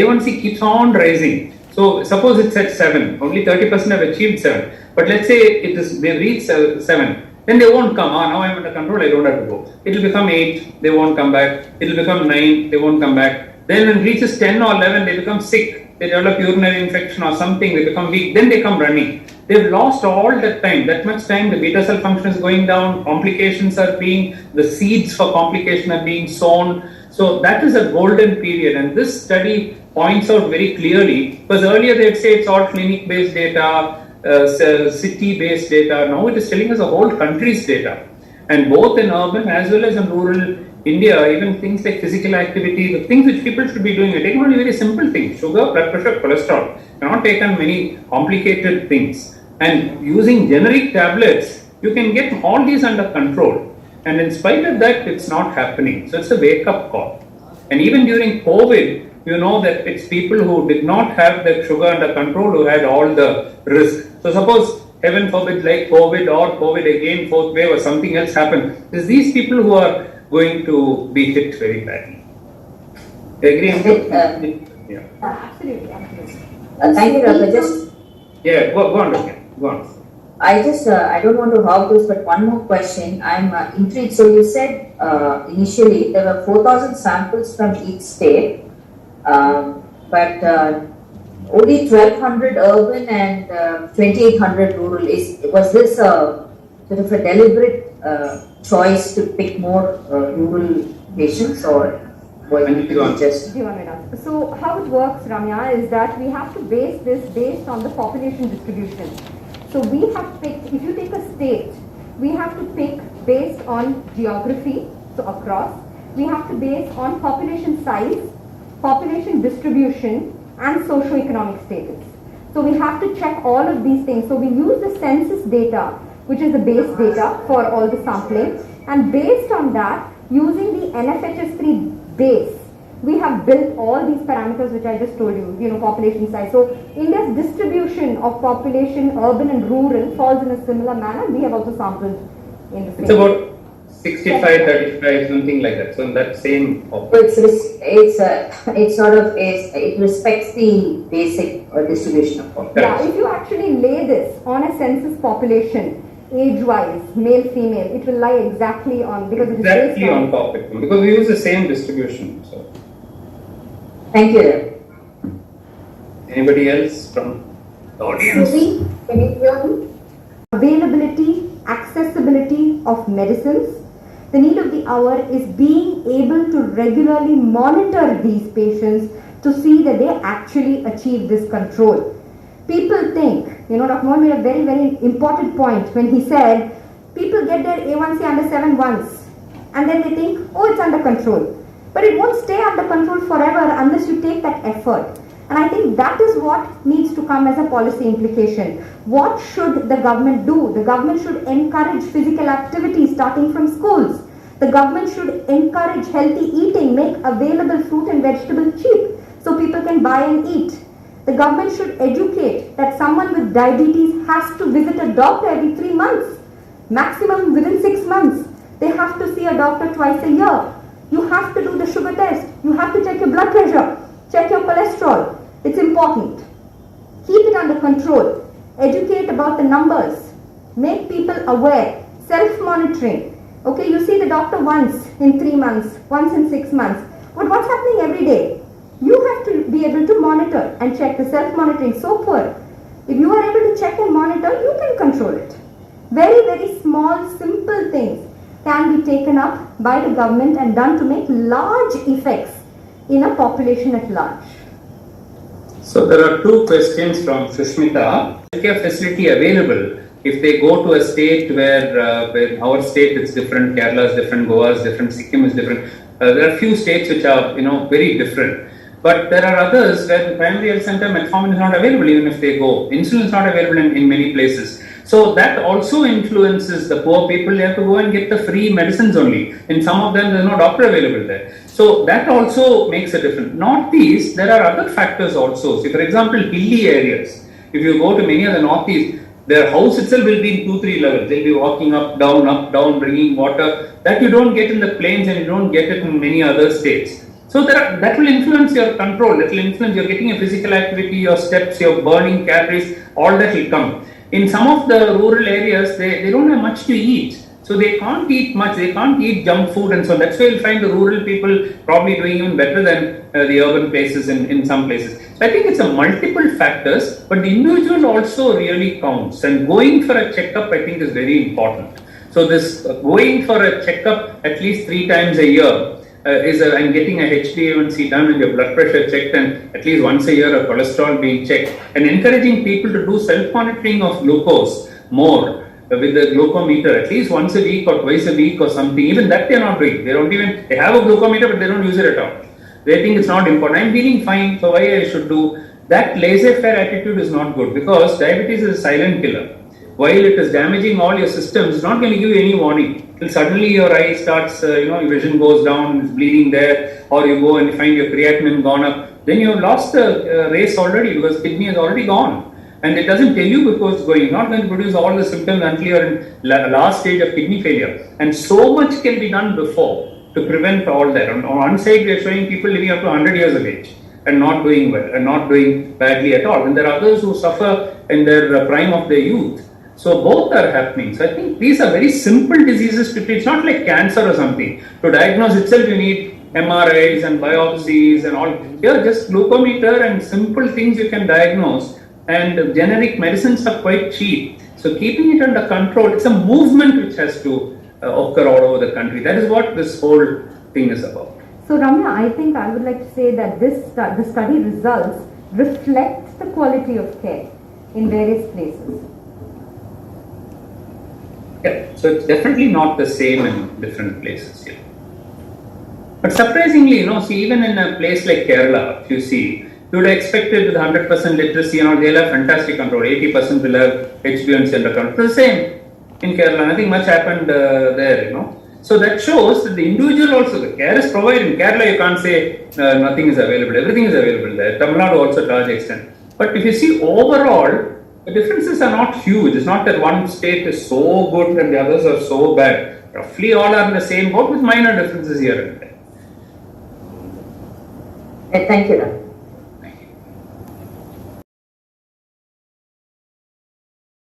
A1C keeps on rising. So suppose it's at 7, only 30% have achieved 7. But let's say they reach 7, then they won't come. Now I'm under control, I don't have to go. It will become 8, they won't come back. It will become 9, they won't come back. Then when it reaches 10 or 11, they become sick. They develop urinary infection or something, they become weak. Then they come running. They've lost all that time. That much time, the beta cell function is going down, complications are the seeds for complication are being sown. So that is a golden period. And this study points out very clearly, because earlier they'd say it's all clinic-based data, city-based data. Now it is telling us a whole country's data. And both in urban as well as in rural India, even things like physical activity, the things which people should be doing, they take only very simple things, sugar, blood pressure, cholesterol. Cannot take on many complicated things. And using generic tablets, you can get all these under control. And in spite of that, it's not happening. So it's a wake-up call. And even during COVID, you know that it's people who did not have their sugar under control who had all the risk. So suppose, heaven forbid, like COVID or COVID again, fourth wave or something else happen, it's these people who are going to be hit very badly. Agree? Yeah. Absolutely. Thank you, Dr. Yeah, go on, Dr. Go on. I don't want to hog this, but one more question. I'm intrigued. So you said initially there were 4,000 samples from each state, but only 1,200 urban and 2,800 rural. Was this sort of a deliberate choice to pick more rural patients, or was it just? So how it works, Ramya, is that we have to base this based on the population distribution. So we have picked, if you take a state, we have to pick based on geography, so across. We have to base on population size, population distribution, and socio-economic status. So we have to check all of these things. So we use the census data, which is the base data for all the sampling, and based on that, using the NFHS3 base, we have built all these parameters which I just told you, population size. So India's distribution of population, urban and rural, falls in a similar manner. We have also sampled in the same. It's about 65, 35, something like that. So in that same. It respects the basic distribution of population. Yeah, if you actually lay this on a census population, age-wise, male, female, it will lie exactly on, because it is exactly on topic, because we use the same distribution. So. Thank you. Anybody else from the audience? Susie, can you hear me? Availability, accessibility of medicines. The need of the hour is being able to regularly monitor these patients to see that they actually achieve this control. People think, Dr. Mohan made a very, very important point when he said, people get their A1C under 7 once and then they think, oh, it's under control. But it won't stay under control forever unless you take that effort. And I think that is what needs to come as a policy implication. What should the government do? The government should encourage physical activity starting from schools. The government should encourage healthy eating, make available fruit and vegetable cheap so people can buy and eat. The government should educate that someone with diabetes has to visit a doctor every 3 months. Maximum within 6 months. They have to see a doctor twice a year. You have to do the sugar test. You have to check your blood pressure, check your cholesterol. It's important. Keep it under control. Educate about the numbers. Make people aware. Self-monitoring. Okay, you see the doctor once in 3 months, once in 6 months. But what's happening every day? You have to be able to monitor and check. The self-monitoring so poor. If you are able to check and monitor, you can control it. Very, very small, simple things can be taken up by the government and done to make large effects in a population at large. So there are 2 questions from Sushmita. Healthcare facility available if they go to a state where our state is different, Kerala is different, Goa is different, Sikkim is different. There are few states which are very different. But there are others where the primary health center metformin is not available even if they go. Insulin is not available in many places. So that also influences the poor people. They have to go and get the free medicines only. In some of them, there is no doctor available there. So that also makes a difference. Northeast, there are other factors also. See, for example, hilly areas. If you go to many of the Northeast, their house itself will be in 2-3 levels. They'll be walking up, down, bringing water. That you don't get in the plains and you don't get it in many other states. So that will influence your control, that will influence, you're getting a physical activity, your steps, your burning calories, all that will come. In some of the rural areas, they don't have much to eat. So they can't eat much, they can't eat junk food and so on. That's why you'll find the rural people probably doing even better than the urban places in some places. So I think it's a multiple factors, but the individual also really counts. And going for a checkup, I think, is very important. So this going for a checkup at least 3 times a year and getting a HbA1c done and your blood pressure checked, and at least once a year a cholesterol being checked, and encouraging people to do self-monitoring of glucose more with the glucometer at least once a week or twice a week or something. Even that they're not doing. They have a glucometer, but they don't use it at all. They think it's not important. I'm feeling fine, so why I should do that? Laissez-faire attitude is not good, because diabetes is a silent killer. While it is damaging all your systems, it's not going to give you any warning. Till suddenly your eye starts, your vision goes down, it's bleeding there, or you go and you find your creatinine gone up. Then you have lost the race already, because kidney is already gone. And it doesn't tell you before it's going. It's not going to produce all the symptoms until you're in last stage of kidney failure. And so much can be done before to prevent all that. On one side, we are showing people living up to 100 years of age and not doing well and not doing badly at all. And there are others who suffer in their prime of their youth. So both are happening. So I think these are very simple diseases to treat. It's not like cancer or something. To diagnose itself, you need MRIs and biopsies and all. Here, just glucometer and simple things you can diagnose. And generic medicines are quite cheap. So keeping it under control, it's a movement which has to occur all over the country. That is what this whole thing is about. So Ramya, I think I would like to say that the study results reflect the quality of care in various places. Yeah, so it's definitely not the same in different places. Yeah. But surprisingly, see, even in a place like Kerala, if you see, you would expect it with 100% literacy and all, they'll have fantastic control. 80% will have HbA1c under control. It's the same in Kerala. Nothing much happened there, So that shows that the individual also, the care is provided. In Kerala, you can't say nothing is available. Everything is available there. Tamil Nadu also to a large extent. But if you see overall, the differences are not huge. It's not that one state is so good and the others are so bad. Roughly all are in the same boat with minor differences here and there. Thank you, Ram.